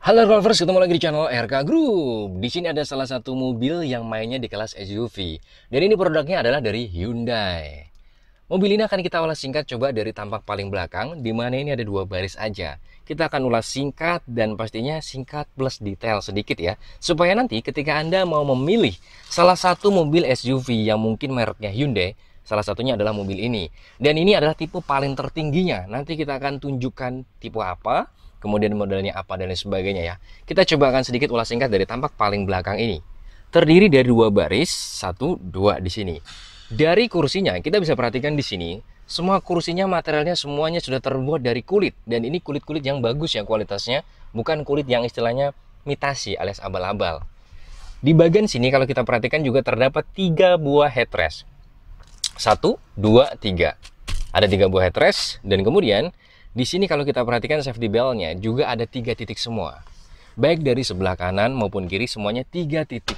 Halo Golfers, ketemu lagi di channel RK Group. Di sini ada salah satu mobil yang mainnya di kelas SUV. Dan ini produknya adalah dari Hyundai. Mobil ini akan kita ulas singkat coba dari tampak paling belakang, di mana ini ada dua baris aja. Kita akan ulas singkat dan pastinya singkat plus detail sedikit ya. Supaya nanti ketika Anda mau memilih salah satu mobil SUV yang mungkin mereknya Hyundai, salah satunya adalah mobil ini. Dan ini adalah tipe paling tertingginya. Nanti kita akan tunjukkan tipe apa, kemudian modelnya apa dan lain sebagainya ya. Kita coba akan sedikit ulas singkat dari tampak paling belakang ini. Terdiri dari dua baris, satu, dua di sini. Dari kursinya kita bisa perhatikan di sini, semua kursinya materialnya semuanya sudah terbuat dari kulit dan ini kulit-kulit yang bagus ya kualitasnya, bukan kulit yang istilahnya imitasi alias abal-abal. Di bagian sini kalau kita perhatikan juga terdapat 3 buah headrest. 1, 2, 3. Ada 3 buah headrest dan kemudian di sini kalau kita perhatikan safety belt-nya juga ada 3 titik semua. Baik dari sebelah kanan maupun kiri semuanya 3 titik.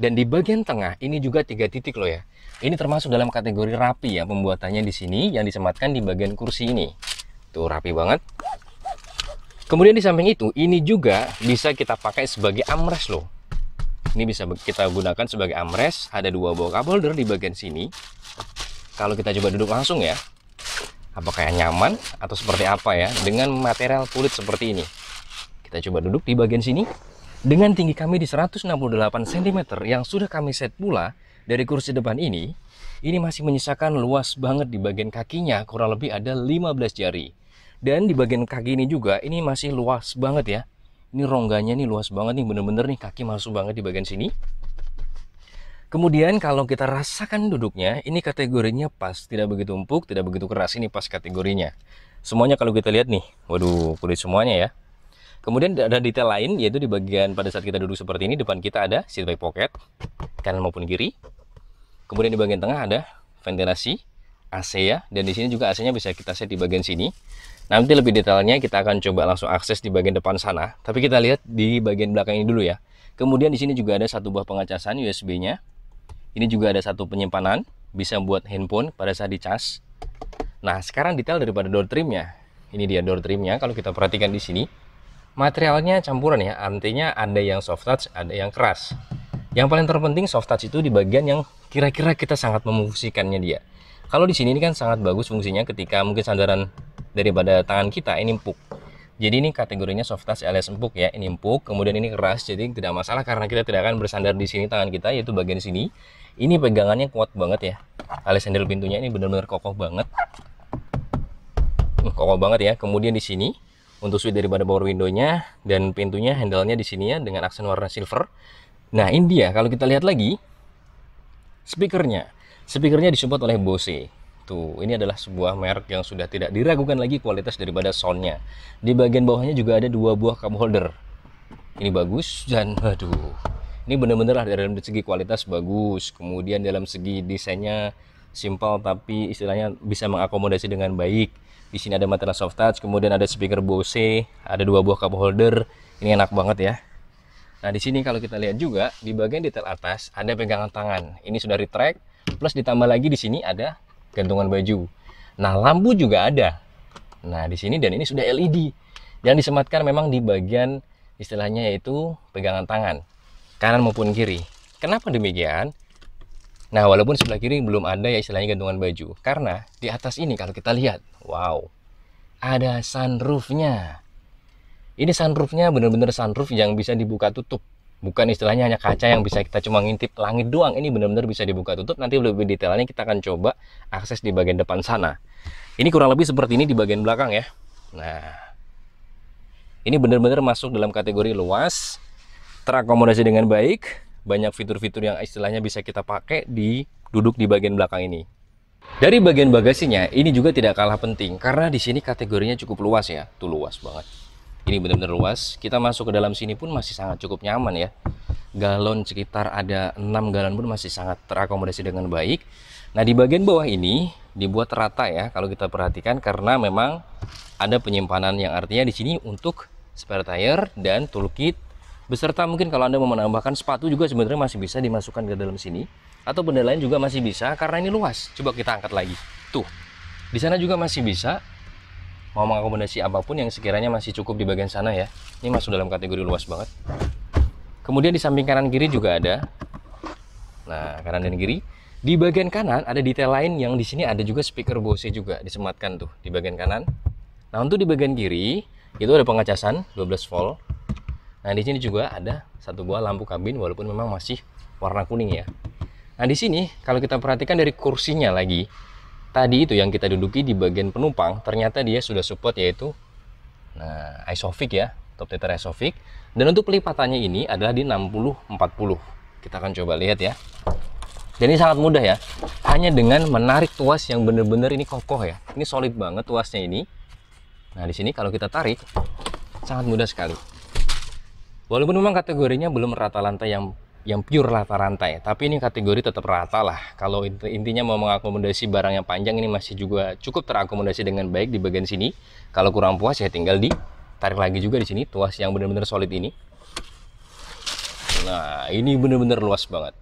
Dan di bagian tengah ini juga 3 titik loh ya. Ini termasuk dalam kategori rapi ya pembuatannya di sini yang disematkan di bagian kursi ini. Tuh rapi banget. Kemudian di samping itu ini juga bisa kita pakai sebagai armrest loh. Ini bisa kita gunakan sebagai armrest. Ada 2 buah cup holder di bagian sini. Kalau kita coba duduk langsung ya, apakah nyaman atau seperti apa ya dengan material kulit seperti ini. Kita coba duduk di bagian sini. Dengan tinggi kami di 168 cm yang sudah kami set pula dari kursi depan ini masih menyisakan luas banget di bagian kakinya, kurang lebih ada 15 jari. Dan di bagian kaki ini juga ini masih luas banget ya. Ini rongganya nih luas banget nih, bener-bener nih kaki masuk banget di bagian sini. Kemudian kalau kita rasakan duduknya, ini kategorinya pas, tidak begitu empuk, tidak begitu keras, ini pas kategorinya. Semuanya kalau kita lihat nih, waduh kulit semuanya ya. Kemudian ada detail lain, yaitu di bagian pada saat kita duduk seperti ini, depan kita ada seat back pocket, kanan maupun kiri. Kemudian di bagian tengah ada ventilasi, AC ya, dan di sini juga AC-nya bisa kita set di bagian sini. Nanti lebih detailnya kita akan coba langsung akses di bagian depan sana, tapi kita lihat di bagian belakang ini dulu ya. Kemudian di sini juga ada 1 buah pengecasan USB-nya. Ini juga ada 1 penyimpanan, bisa buat handphone pada saat dicas. Nah, sekarang detail daripada door trimnya. Ini dia door trimnya, kalau kita perhatikan di sini. Materialnya campuran ya, artinya ada yang soft touch, ada yang keras. Yang paling terpenting soft touch itu di bagian yang kira-kira kita sangat memfungsikannya dia. Kalau di sini ini kan sangat bagus fungsinya ketika mungkin sandaran daripada tangan kita ini empuk. Jadi ini kategorinya soft touch alias empuk ya, ini empuk, kemudian ini keras, jadi tidak masalah karena kita tidak akan bersandar di sini tangan kita, yaitu bagian sini. Ini pegangannya kuat banget ya, alias handle pintunya ini benar-benar kokoh banget. Kokoh banget ya. Kemudian di sini untuk switch daripada power window-nya dan pintunya handle-nya di sini ya dengan aksen warna silver. Nah, ini dia kalau kita lihat lagi speakernya. Speakernya disupport oleh Bose. Tuh, ini adalah sebuah merek yang sudah tidak diragukan lagi kualitas daripada sound-nya. Di bagian bawahnya juga ada 2 buah cup holder. Ini bagus dan aduh. Ini benar-benar dari segi kualitas bagus. Kemudian dalam segi desainnya simpel tapi istilahnya bisa mengakomodasi dengan baik. Di sini ada material soft touch, kemudian ada speaker Bose, ada 2 buah cup holder. Ini enak banget ya. Nah, di sini kalau kita lihat juga di bagian detail atas ada pegangan tangan. Ini sudah retract, plus ditambah lagi di sini ada gantungan baju. Nah, lampu juga ada. Nah, di sini dan ini sudah LED. Yang disematkan memang di bagian istilahnya yaitu pegangan tangan, kanan maupun kiri. Kenapa demikian? Nah, walaupun sebelah kiri belum ada ya istilahnya gantungan baju. Karena di atas ini kalau kita lihat, wow, ada sunroofnya. Ini sunroofnya benar-benar sunroof yang bisa dibuka tutup. Bukan istilahnya hanya kaca yang bisa kita cuma ngintip langit doang. Ini benar-benar bisa dibuka tutup. Nanti lebih detailnya kita akan coba akses di bagian depan sana. Ini kurang lebih seperti ini di bagian belakang ya. Nah, ini benar-benar masuk dalam kategori luas, terakomodasi dengan baik. Banyak fitur-fitur yang istilahnya bisa kita pakai di duduk di bagian belakang ini. Dari bagian bagasinya ini juga tidak kalah penting karena di sini kategorinya cukup luas ya. Tuh luas banget. Ini benar-benar luas. Kita masuk ke dalam sini pun masih sangat cukup nyaman ya. Galon sekitar ada 6 galon pun masih sangat terakomodasi dengan baik. Nah, di bagian bawah ini dibuat rata ya kalau kita perhatikan karena memang ada penyimpanan yang artinya di sini untuk spare tire dan toolkit. Beserta mungkin kalau Anda mau menambahkan sepatu juga sebenarnya masih bisa dimasukkan ke dalam sini. Atau benda lain juga masih bisa karena ini luas. Coba kita angkat lagi. Tuh, di sana juga masih bisa. mau mengakomodasi apapun yang sekiranya masih cukup di bagian sana ya. Ini masuk dalam kategori luas banget. Kemudian di samping kanan kiri juga ada. Nah, kanan dan kiri. Di bagian kanan ada detail lain yang di sini ada juga speaker Bose juga disematkan tuh di bagian kanan. Nah, untuk di bagian kiri itu ada pengecasan 12 volt. Nah, di sini juga ada satu buah lampu kabin walaupun memang masih warna kuning ya. Nah, di sini kalau kita perhatikan dari kursinya lagi, tadi itu yang kita duduki di bagian penumpang, ternyata dia sudah support yaitu Isofix ya, top tether Isofix. Dan untuk pelipatannya ini adalah di 60-40. Kita akan coba lihat ya. Dan ini sangat mudah ya, hanya dengan menarik tuas yang benar-benar ini kokoh ya. Ini solid banget tuasnya ini. Nah, di sini kalau kita tarik sangat mudah sekali. Walaupun memang kategorinya belum rata lantai yang pure rata rantai, tapi ini kategori tetap rata lah. Kalau intinya mau mengakomodasi barang yang panjang, ini masih juga cukup terakomodasi dengan baik di bagian sini. Kalau kurang puas ya tinggal ditarik lagi juga di sini tuas yang benar-benar solid ini. Nah, ini benar-benar luas banget.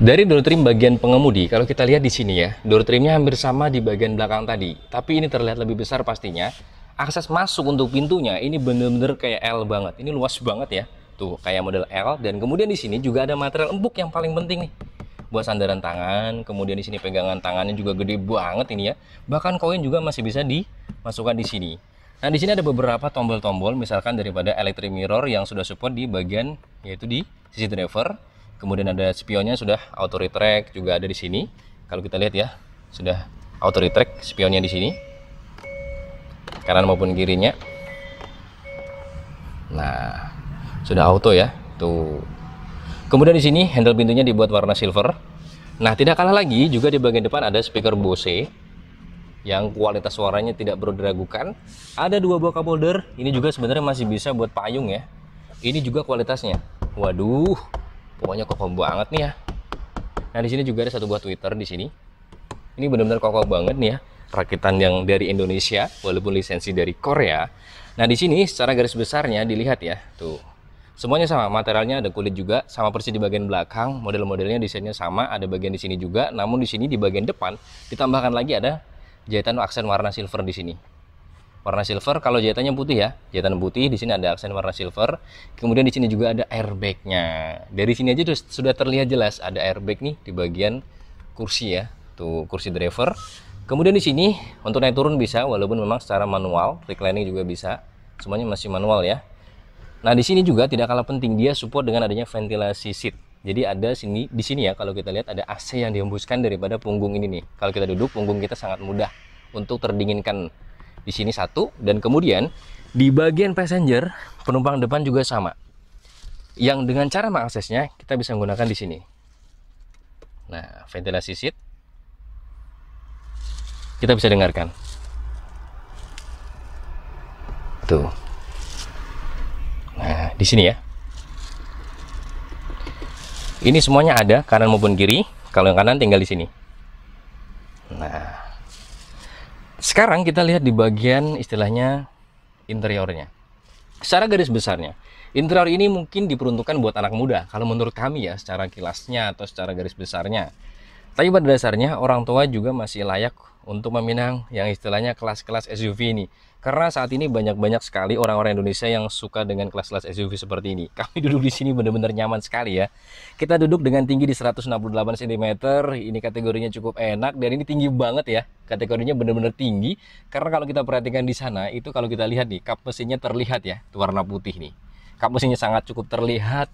Dari door trim bagian pengemudi, kalau kita lihat di sini ya, door trimnya hampir sama di bagian belakang tadi, tapi ini terlihat lebih besar pastinya. Akses masuk untuk pintunya ini bener-bener kayak L banget, ini luas banget ya, tuh kayak model L. Dan kemudian di sini juga ada material empuk yang paling penting nih, buat sandaran tangan. Kemudian di sini pegangan tangannya juga gede banget ini ya, bahkan koin juga masih bisa dimasukkan di sini. Nah, di sini ada beberapa tombol-tombol, misalkan daripada electric mirror yang sudah support di bagian yaitu di sisi driver. Kemudian ada spionnya sudah auto retract juga ada di sini. Kalau kita lihat ya, sudah auto retract spionnya di sini, kanan maupun kirinya. Nah, sudah auto ya, tuh. Kemudian di sini handle pintunya dibuat warna silver. Nah, tidak kalah lagi juga di bagian depan ada speaker Bose yang kualitas suaranya tidak perlu diragukan. Ada dua buah cup holder. Ini juga sebenarnya masih bisa buat payung ya. Ini juga kualitasnya. Waduh, pokoknya kokoh banget nih ya. Nah, di sini juga ada satu buah tweeter di sini. Ini benar-benar kokoh banget nih ya. Rakitan yang dari Indonesia walaupun lisensi dari Korea. Nah, di sini secara garis besarnya dilihat ya. Tuh. Semuanya sama, materialnya ada kulit juga, sama persis di bagian belakang, model-modelnya desainnya sama, ada bagian di sini juga. Namun di sini di bagian depan ditambahkan lagi ada jahitan aksen warna silver di sini. Warna silver, kalau jahitannya putih ya, jahitan putih, di sini ada aksen warna silver. Kemudian di sini juga ada airbagnya. Dari sini aja sudah terlihat jelas ada airbag nih di bagian kursi ya, tuh kursi driver. Kemudian di sini untuk naik turun bisa, walaupun memang secara manual, reclining juga bisa, semuanya masih manual ya. Nah, di sini juga tidak kalah penting, dia support dengan adanya ventilasi seat. Jadi ada di sini ya, kalau kita lihat ada AC yang dihembuskan daripada punggung ini nih. Kalau kita duduk, punggung kita sangat mudah untuk terdinginkan. Di sini satu, dan kemudian di bagian passenger penumpang depan juga sama. Yang dengan cara mengaksesnya kita bisa menggunakan di sini. Nah, ventilasi seat kita bisa dengarkan. Tuh. Nah, di sini ya. Ini semuanya ada kanan maupun kiri. Kalau yang kanan tinggal di sini. Nah, sekarang kita lihat di bagian istilahnya interiornya. Secara garis besarnya, interior ini mungkin diperuntukkan buat anak muda. Kalau menurut kami ya, secara kilasnya atau secara garis besarnya. Tapi pada dasarnya orang tua juga masih layak untuk meminang yang istilahnya kelas-kelas SUV ini. Karena saat ini banyak sekali orang-orang Indonesia yang suka dengan kelas-kelas SUV seperti ini. Kami duduk di sini benar-benar nyaman sekali ya. Kita duduk dengan tinggi di 168 cm. Ini kategorinya cukup enak dan ini tinggi banget ya. Kategorinya benar-benar tinggi. Karena kalau kita perhatikan di sana itu kalau kita lihat nih, kap mesinnya terlihat ya, warna putih nih. Kap mesinnya sangat cukup terlihat.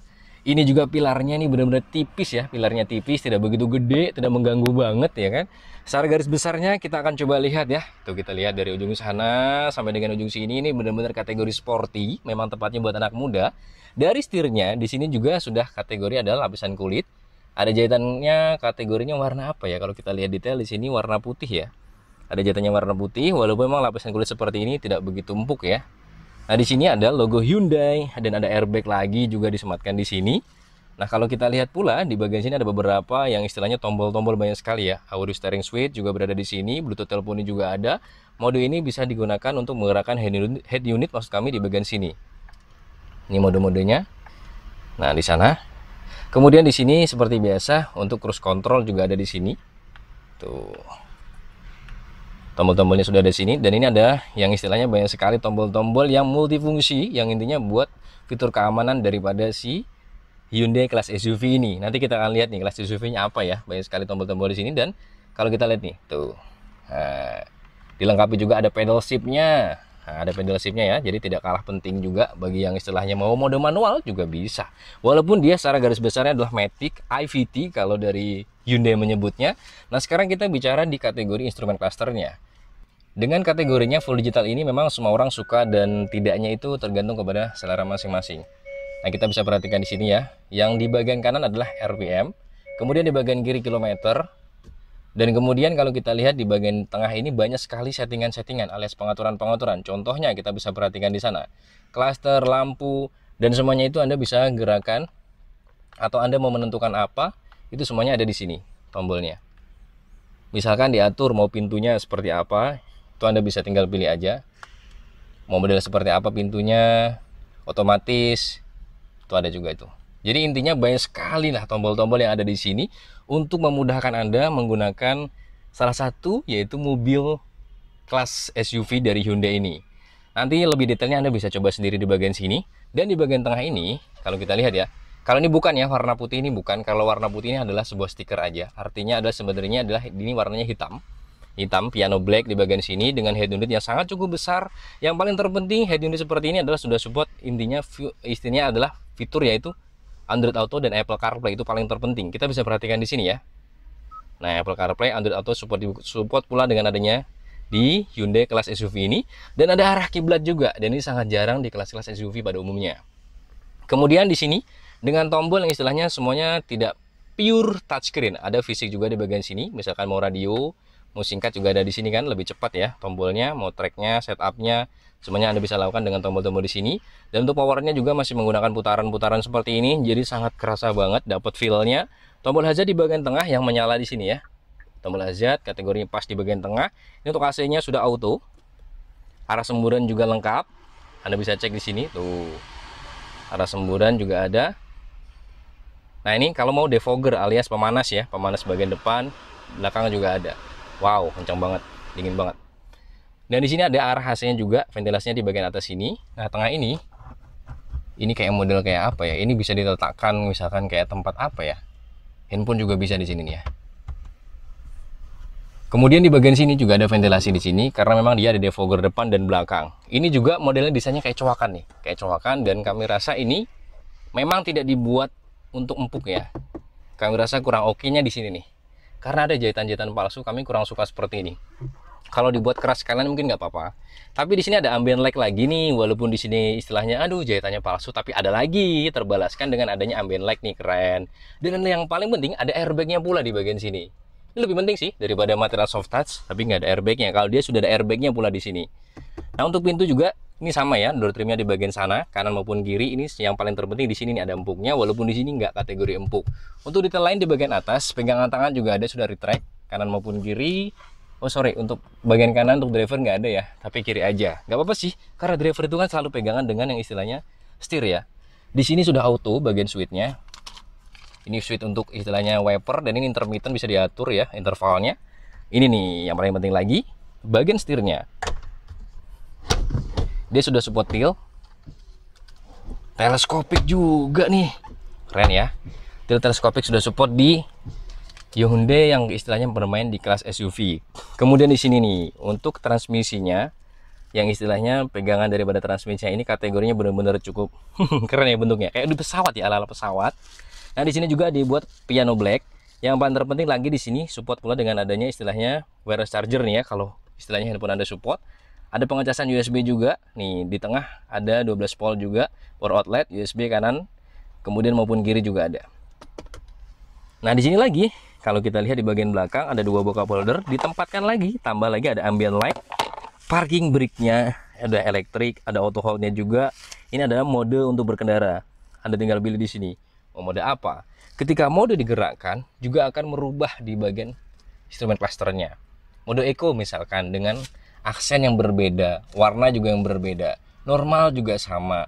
Ini juga pilarnya nih benar-benar tipis ya, pilarnya tipis, tidak begitu gede, tidak mengganggu banget ya kan. Secara garis besarnya kita akan coba lihat ya. Tuh kita lihat dari ujung sana sampai dengan ujung sini, ini benar-benar kategori sporty, memang tepatnya buat anak muda. Dari setirnya di sini juga sudah kategori adalah lapisan kulit. Ada jahitannya, kategorinya warna apa ya? Kalau kita lihat detail di sini warna putih ya. Ada jahitannya warna putih, walaupun memang lapisan kulit seperti ini tidak begitu empuk ya. Nah, di sini ada logo Hyundai dan ada airbag lagi juga disematkan di sini. Nah, kalau kita lihat pula di bagian sini ada beberapa yang istilahnya tombol-tombol banyak sekali ya. Audio steering switch juga berada di sini, Bluetooth teleponi juga ada. Mode ini bisa digunakan untuk menggerakkan head unit maksud kami di bagian sini. Ini mode-modenya. Nah, di sana. Kemudian di sini seperti biasa untuk cruise control juga ada di sini. Tuh. Tombol-tombolnya sudah ada di sini, dan ini ada yang istilahnya banyak sekali tombol-tombol yang multifungsi, yang intinya buat fitur keamanan daripada si Hyundai kelas SUV ini. Nanti kita akan lihat nih kelas SUV-nya apa ya. Banyak sekali tombol-tombol di sini, dan kalau kita lihat nih, tuh. Nah, dilengkapi juga ada pedal shift-nya. Nah, ada pedal shift-nya ya, jadi tidak kalah penting juga bagi yang istilahnya mau mode manual juga bisa. Walaupun dia secara garis besarnya adalah Matic IVT kalau dari Hyundai menyebutnya. Nah, sekarang kita bicara di kategori instrumen clusternya. Dengan kategorinya full digital ini memang semua orang suka, dan tidaknya itu tergantung kepada selera masing-masing. Nah, kita bisa perhatikan di sini ya. Yang di bagian kanan adalah RPM, kemudian di bagian kiri kilometer, dan kemudian kalau kita lihat di bagian tengah ini banyak sekali settingan-settingan alias pengaturan-pengaturan. Contohnya kita bisa perhatikan di sana. Cluster, lampu, dan semuanya itu Anda bisa gerakan atau Anda mau menentukan apa, itu semuanya ada di sini tombolnya. Misalkan diatur mau pintunya seperti apa, itu Anda bisa tinggal pilih aja. Mau model seperti apa pintunya, otomatis, itu ada juga itu. Jadi intinya banyak sekali lah tombol-tombol yang ada di sini untuk memudahkan Anda menggunakan salah satu yaitu mobil kelas SUV dari Hyundai ini. Nanti lebih detailnya Anda bisa coba sendiri di bagian sini, dan di bagian tengah ini kalau kita lihat ya. Kalau ini bukan ya, warna putih ini bukan. Kalau warna putih ini adalah sebuah stiker aja. Artinya adalah sebenarnya adalah ini warnanya hitam. Hitam piano black di bagian sini dengan head unit yang sangat cukup besar. Yang paling terpenting head unit seperti ini adalah sudah support, intinya istilahnya adalah fitur yaitu Android Auto dan Apple CarPlay, itu paling terpenting. Kita bisa perhatikan di sini ya. Nah, Apple CarPlay, Android Auto support pula dengan adanya di Hyundai kelas SUV ini, dan ada arah kiblat juga, dan ini sangat jarang di kelas-kelas SUV pada umumnya. Kemudian di sini dengan tombol yang istilahnya semuanya tidak pure touchscreen, ada fisik juga di bagian sini. Misalkan mau radio, mau singkat juga ada di sini kan, lebih cepat ya tombolnya, mau tracknya, setupnya, semuanya Anda bisa lakukan dengan tombol-tombol di sini. Dan untuk powernya juga masih menggunakan putaran-putaran seperti ini, jadi sangat kerasa banget, dapat feel-nya. Tombol hazard di bagian tengah yang menyala di sini ya. Tombol hazard kategorinya pas di bagian tengah. Ini untuk AC-nya sudah auto. Arah semburan juga lengkap. Anda bisa cek di sini tuh. Arah semburan juga ada. Nah, ini kalau mau defogger alias pemanas ya, pemanas bagian depan, belakang juga ada. Wow, kencang banget, dingin banget. Dan di sini ada arah AC-nya juga, ventilasinya di bagian atas sini. Nah, tengah ini kayak model kayak apa ya? Ini bisa diletakkan misalkan kayak tempat apa ya? Handphone juga bisa di sini nih ya. Kemudian di bagian sini juga ada ventilasi di sini karena memang dia ada defogger depan dan belakang. Ini juga modelnya desainnya kayak cowakan nih, kayak cowakan, dan kami rasa ini memang tidak dibuat untuk empuk ya. Kami rasa kurang oke-nya di sini nih. Karena ada jahitan-jahitan palsu, kami kurang suka seperti ini. Kalau dibuat keras sekalian mungkin nggak apa-apa. Tapi di sini ada ambient light lagi nih, walaupun di sini istilahnya aduh jahitannya palsu, tapi ada lagi terbalaskan dengan adanya ambient light nih, keren. Dan yang paling penting ada airbagnya pula di bagian sini. Ini lebih penting sih daripada material soft touch, tapi nggak ada airbagnya. Kalau dia sudah ada airbagnya pula di sini. Nah, untuk pintu juga ini sama ya, door trimnya di bagian sana, kanan maupun kiri. Ini yang paling terpenting di sini nih ada empuknya, walaupun di sini nggak kategori empuk. Untuk detail lain di bagian atas, pegangan tangan juga ada sudah retract, kanan maupun kiri. Oh sorry, untuk bagian kanan untuk driver nggak ada ya, tapi kiri aja. Nggak apa-apa sih, karena driver itu kan selalu pegangan dengan yang istilahnya setir ya. Di sini sudah auto bagian switchnya. Ini switch untuk istilahnya wiper, dan ini intermittent bisa diatur ya intervalnya. Ini nih yang paling penting lagi, bagian setirnya. Dia sudah support tilt, teleskopik juga nih, keren ya. Tilt teleskopik sudah support di Hyundai yang istilahnya bermain di kelas SUV. Kemudian di sini nih untuk transmisinya, yang istilahnya pegangan daripada transmisinya ini kategorinya benar-benar cukup keren ya bentuknya, kayak di pesawat ya, ala-ala pesawat. Nah, di sini juga dibuat piano black. Yang paling terpenting lagi di sini support pula dengan adanya istilahnya wireless charger nih ya, kalau istilahnya handphone Anda support. Ada pengecasan USB juga. Nih di tengah ada 12 volt juga, power outlet USB kanan, kemudian maupun kiri juga ada. Nah, di sini lagi kalau kita lihat di bagian belakang ada dua buka holder, ditempatkan lagi, tambah lagi ada ambient light, parking brake-nya ada elektrik, ada auto hold-nya juga. Ini adalah mode untuk berkendara. Anda tinggal pilih di sini mau mode apa. Ketika mode digerakkan juga akan merubah di bagian instrumen clusternya. Mode eco misalkan dengan aksen yang berbeda, warna juga yang berbeda, normal juga sama,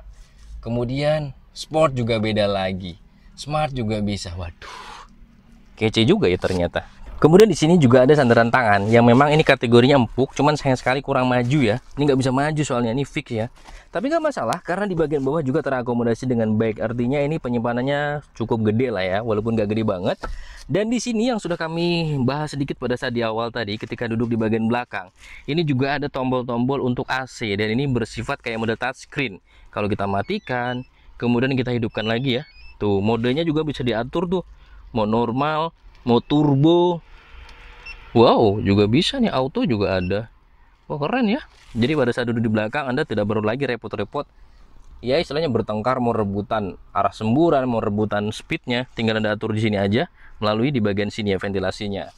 kemudian sport juga beda lagi, smart juga bisa. Waduh, kece juga ya ternyata. Kemudian di sini juga ada sandaran tangan yang memang ini kategorinya empuk, cuman sayang sekali kurang maju ya. Ini nggak bisa maju soalnya ini fix ya. Tapi nggak masalah karena di bagian bawah juga terakomodasi dengan baik. Artinya ini penyimpanannya cukup gede lah ya, walaupun nggak gede banget. Dan di sini yang sudah kami bahas sedikit pada saat di awal tadi ketika duduk di bagian belakang. Ini juga ada tombol-tombol untuk AC dan ini bersifat kayak mode touchscreen. Kalau kita matikan, kemudian kita hidupkan lagi ya. Tuh, modenya juga bisa diatur tuh. Mau normal, mau turbo. Wow, juga bisa nih, auto juga ada. Wah, keren ya. Jadi pada saat duduk di belakang Anda tidak perlu lagi repot-repot ya istilahnya bertengkar mau rebutan arah semburan, mau rebutan speednya, tinggal Anda atur di sini aja melalui di bagian sini ya ventilasinya.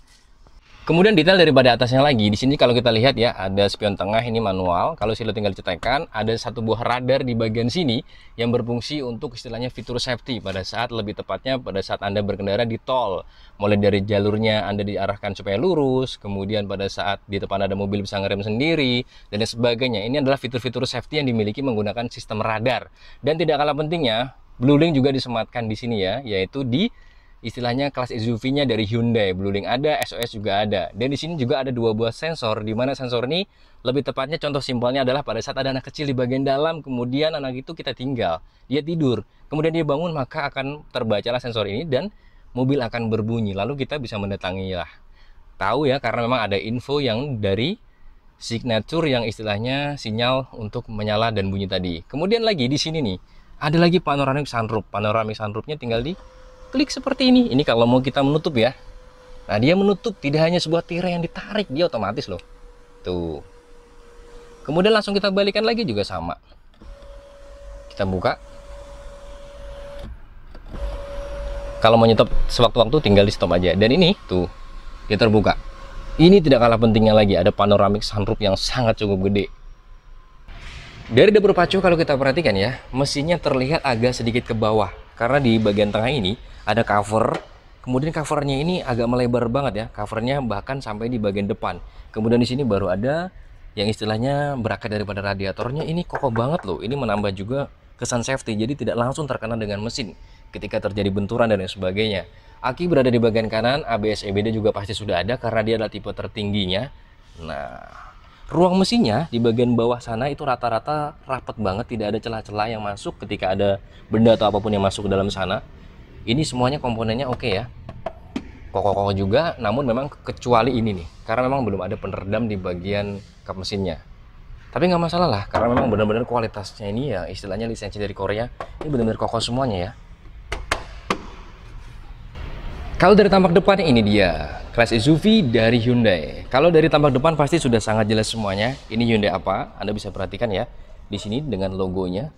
Kemudian detail daripada atasnya lagi, di sini kalau kita lihat ya ada spion tengah ini manual. Kalau silo tinggal dicetekan, ada satu buah radar di bagian sini yang berfungsi untuk istilahnya fitur safety pada saat lebih tepatnya pada saat Anda berkendara di tol. Mulai dari jalurnya Anda diarahkan supaya lurus, kemudian pada saat di depan ada mobil bisa ngerem sendiri dan lain sebagainya. Ini adalah fitur-fitur safety yang dimiliki menggunakan sistem radar. Dan tidak kalah pentingnya, BlueLink juga disematkan di sini ya, yaitu di istilahnya kelas SUV-nya dari Hyundai. BlueLink ada, SOS juga ada. Dan di sini juga ada dua buah sensor, di mana sensor ini lebih tepatnya contoh simpelnya adalah pada saat ada anak kecil di bagian dalam, kemudian anak itu kita tinggal, dia tidur, kemudian dia bangun, maka akan terbacalah sensor ini dan mobil akan berbunyi. Lalu kita bisa mendatangilah. Tahu ya, karena memang ada info yang dari signature yang istilahnya sinyal untuk menyala dan bunyi tadi. Kemudian lagi di sini nih, ada lagi panoramic sunroof. Panoramic sunroofnya tinggal di klik seperti ini. Ini kalau mau kita menutup ya. Nah, dia menutup tidak hanya sebuah tirai yang ditarik, dia otomatis loh. Tuh. Kemudian langsung kita balikan lagi juga sama. Kita buka. Kalau mau nyetop sewaktu-waktu tinggal di stop aja. Dan ini tuh, dia terbuka. Ini tidak kalah pentingnya lagi, ada panoramic sunroof yang sangat cukup gede. Dari dapur pacu kalau kita perhatikan ya, mesinnya terlihat agak sedikit ke bawah. Karena di bagian tengah ini ada cover, kemudian covernya ini agak melebar banget ya, covernya bahkan sampai di bagian depan. Kemudian di sini baru ada yang istilahnya berakat daripada radiatornya, ini kokoh banget loh. Ini menambah juga kesan safety, jadi tidak langsung terkena dengan mesin ketika terjadi benturan dan lain sebagainya. Aki berada di bagian kanan, ABS EBD juga pasti sudah ada karena dia adalah tipe tertingginya. Nah, ruang mesinnya di bagian bawah sana itu rata-rata rapat banget, tidak ada celah-celah yang masuk ketika ada benda atau apapun yang masuk ke dalam sana. Ini semuanya komponennya oke ya, kokoh-kokoh juga, namun memang kecuali ini nih, karena memang belum ada peneredam di bagian kap mesinnya. Tapi nggak masalah lah, karena memang benar-benar kualitasnya ini ya, istilahnya lisensi dari Korea, ini benar-benar kokoh semuanya ya. Kalau dari tampak depannya ini dia, kelas SUV dari Hyundai. Kalau dari tampak depan pasti sudah sangat jelas semuanya. Ini Hyundai apa? Anda bisa perhatikan ya, di sini dengan logonya.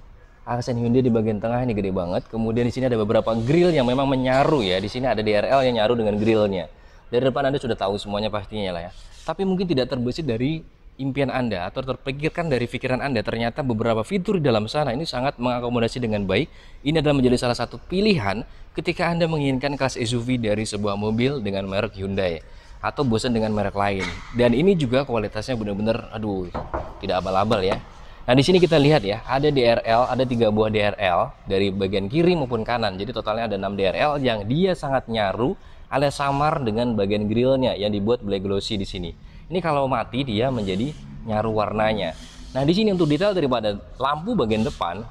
Aksen Hyundai di bagian tengah ini gede banget. Kemudian di sini ada beberapa grill yang memang menyaru ya. Di sini ada DRL yang nyaru dengan grillnya. Dari depan Anda sudah tahu semuanya pastinya lah ya. Tapi mungkin tidak terbesit dari impian Anda atau terpikirkan dari pikiran Anda. Ternyata beberapa fitur di dalam sana ini sangat mengakomodasi dengan baik. Ini adalah menjadi salah satu pilihan ketika Anda menginginkan kelas SUV dari sebuah mobil dengan merek Hyundai atau bosan dengan merek lain. Dan ini juga kualitasnya benar-benar aduh, tidak abal-abal ya. Nah, di sini kita lihat ya, ada DRL, ada 3 buah DRL dari bagian kiri maupun kanan. Jadi totalnya ada 6 DRL yang dia sangat nyaru alias samar dengan bagian grillnya yang dibuat black glossy di sini. Ini kalau mati dia menjadi nyaru warnanya. Nah, di sini untuk detail daripada lampu bagian depan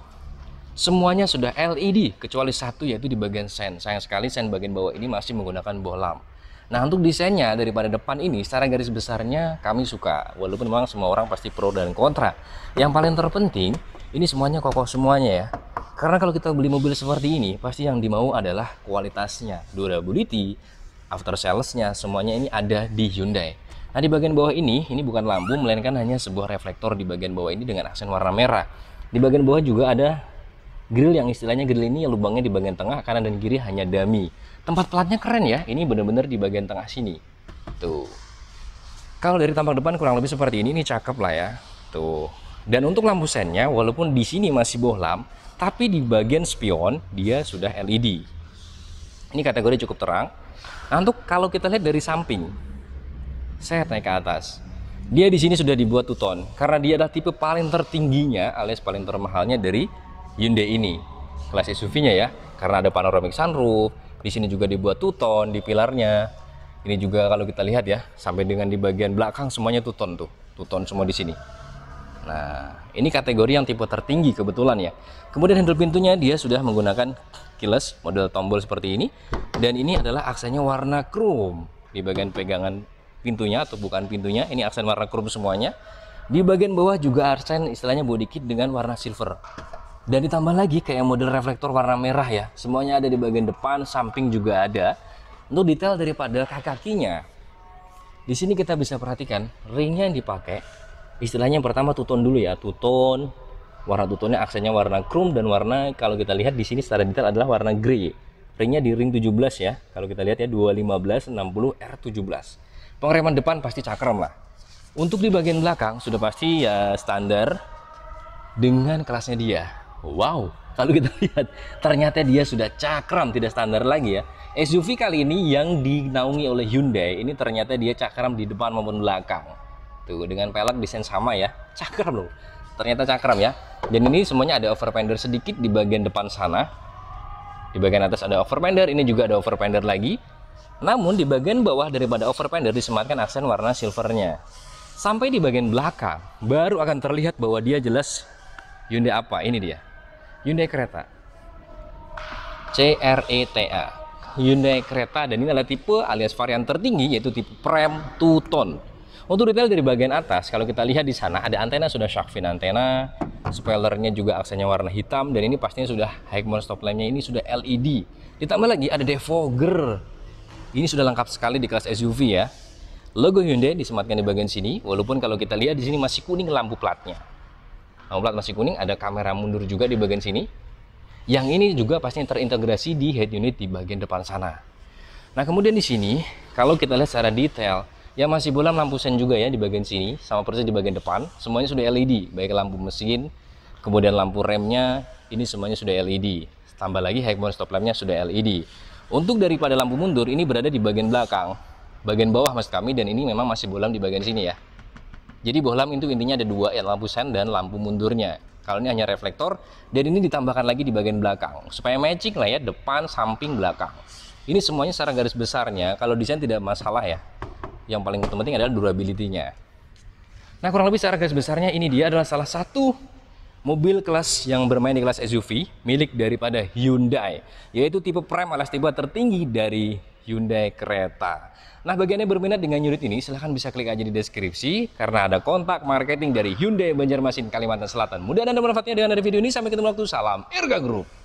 semuanya sudah LED kecuali satu yaitu di bagian sen. Sayang sekali sen bagian bawah ini masih menggunakan bohlam. Nah, untuk desainnya daripada depan ini secara garis besarnya kami suka, walaupun memang semua orang pasti pro dan kontra. Yang paling terpenting ini semuanya kokoh semuanya ya, karena kalau kita beli mobil seperti ini pasti yang dimau adalah kualitasnya, durability, after salesnya, semuanya ini ada di Hyundai. Nah, di bagian bawah ini bukan lampu melainkan hanya sebuah reflektor di bagian bawah ini dengan aksen warna merah. Di bagian bawah juga ada grill yang istilahnya grill ini lubangnya di bagian tengah, kanan dan kiri hanya dummy. Tempat platnya keren ya, ini benar-benar di bagian tengah sini. Tuh. Kalau dari tampak depan kurang lebih seperti ini cakep lah ya. Tuh. Dan untuk lampu sennya walaupun di sini masih bohlam, tapi di bagian spion dia sudah LED. Ini kategori cukup terang. Nah, untuk kalau kita lihat dari samping, saya naik ke atas. Dia di sini sudah dibuat two-tone karena dia adalah tipe paling tertingginya alias paling termahalnya dari Hyundai ini. Kelas SUV-nya ya, karena ada panoramic sunroof. Di sini juga dibuat two-tone di pilarnya. Ini juga kalau kita lihat ya, sampai dengan di bagian belakang semuanya two-tone tuh. Two-tone semua di sini. Nah, ini kategori yang tipe tertinggi kebetulan ya. Kemudian handle pintunya dia sudah menggunakan keyless model tombol seperti ini. Dan ini adalah aksennya warna chrome. Di bagian pegangan pintunya atau bukan pintunya, ini aksen warna chrome semuanya. Di bagian bawah juga aksen istilahnya body kit dengan warna silver. Dan ditambah lagi kayak model reflektor warna merah ya. Semuanya ada di bagian depan, samping juga ada. Untuk detail daripada kakinya, di sini kita bisa perhatikan ringnya yang dipakai. Istilahnya yang pertama two-tone dulu ya, two-tone. Warna two-tone-nya aksennya warna chrome dan warna kalau kita lihat di sini secara detail adalah warna grey. Ringnya di ring 17 ya. Kalau kita lihat ya 215 60 R17. Pengereman depan pasti cakram lah. Untuk di bagian belakang sudah pasti ya standar dengan kelasnya dia. Wow, kalau kita lihat ternyata dia sudah cakram, tidak standar lagi ya. SUV kali ini yang dinaungi oleh Hyundai ini ternyata dia cakram di depan maupun belakang. Tuh dengan pelek desain sama ya, cakram loh. Ternyata cakram ya. Dan ini semuanya ada overfender sedikit di bagian depan sana. Di bagian atas ada overfender, ini juga ada overfender lagi. Namun di bagian bawah daripada overfender disematkan aksen warna silvernya. Sampai di bagian belakang baru akan terlihat bahwa dia jelas Hyundai apa. Ini dia Hyundai Creta, CRETA. Hyundai Creta, dan ini adalah tipe alias varian tertinggi yaitu tipe Prem two-tone. Untuk detail dari bagian atas, kalau kita lihat di sana ada antena, sudah shark fin antena, spoilernya juga aksennya warna hitam, dan ini pastinya sudah high mount stop lampnya ini sudah LED. Ditambah lagi ada defogger. Ini sudah lengkap sekali di kelas SUV ya. Logo Hyundai disematkan di bagian sini, walaupun kalau kita lihat di sini masih kuning lampu platnya. Lampu plat masih kuning, ada kamera mundur juga di bagian sini. Yang ini juga pastinya terintegrasi di head unit di bagian depan sana. Nah, kemudian di sini kalau kita lihat secara detail, ya masih bolam lampu sen juga ya di bagian sini, sama persis di bagian depan, semuanya sudah LED, baik lampu mesin, kemudian lampu remnya, ini semuanya sudah LED. Tambah lagi high mount stop lampnya sudah LED. Untuk daripada lampu mundur ini berada di bagian belakang, bagian bawah maksud kami, dan ini memang masih bolam di bagian sini ya. Jadi bohlam itu intinya ada dua ya, lampu sen dan lampu mundurnya. Kalau ini hanya reflektor, dan ini ditambahkan lagi di bagian belakang supaya matching lah ya, depan, samping, belakang. Ini semuanya secara garis besarnya kalau desain tidak masalah ya. Yang paling penting adalah durability-nya. Nah, kurang lebih secara garis besarnya ini dia adalah salah satu mobil kelas yang bermain di kelas SUV milik daripada Hyundai, yaitu tipe Prime alias tipe tertinggi dari Hyundai Creta. Nah, bagi Anda yang berminat dengan unit ini, silahkan bisa klik aja di deskripsi karena ada kontak marketing dari Hyundai Banjarmasin, Kalimantan Selatan. Mudah-mudahan Anda manfaatnya dengan ada video ini. Sampai ketemu waktu. Salam Erga Group.